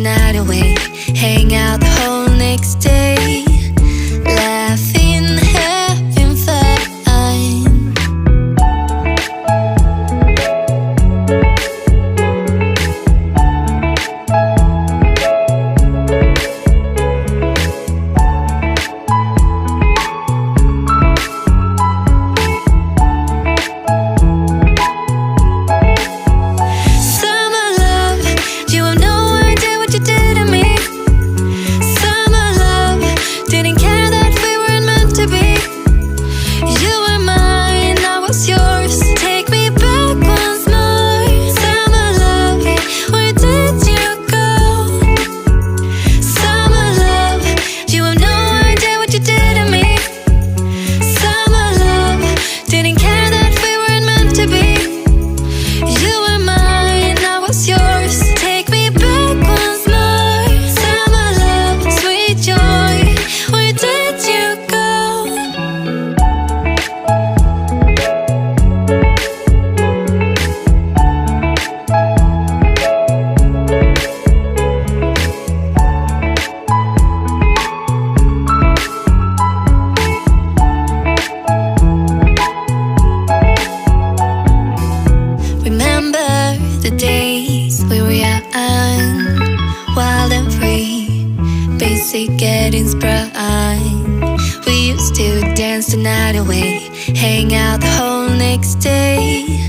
night away, hang out the whole next day, laughing, having fun. The days we were young, wild and free, basic getting sprung. We used to dance the night away, hang out the whole next day,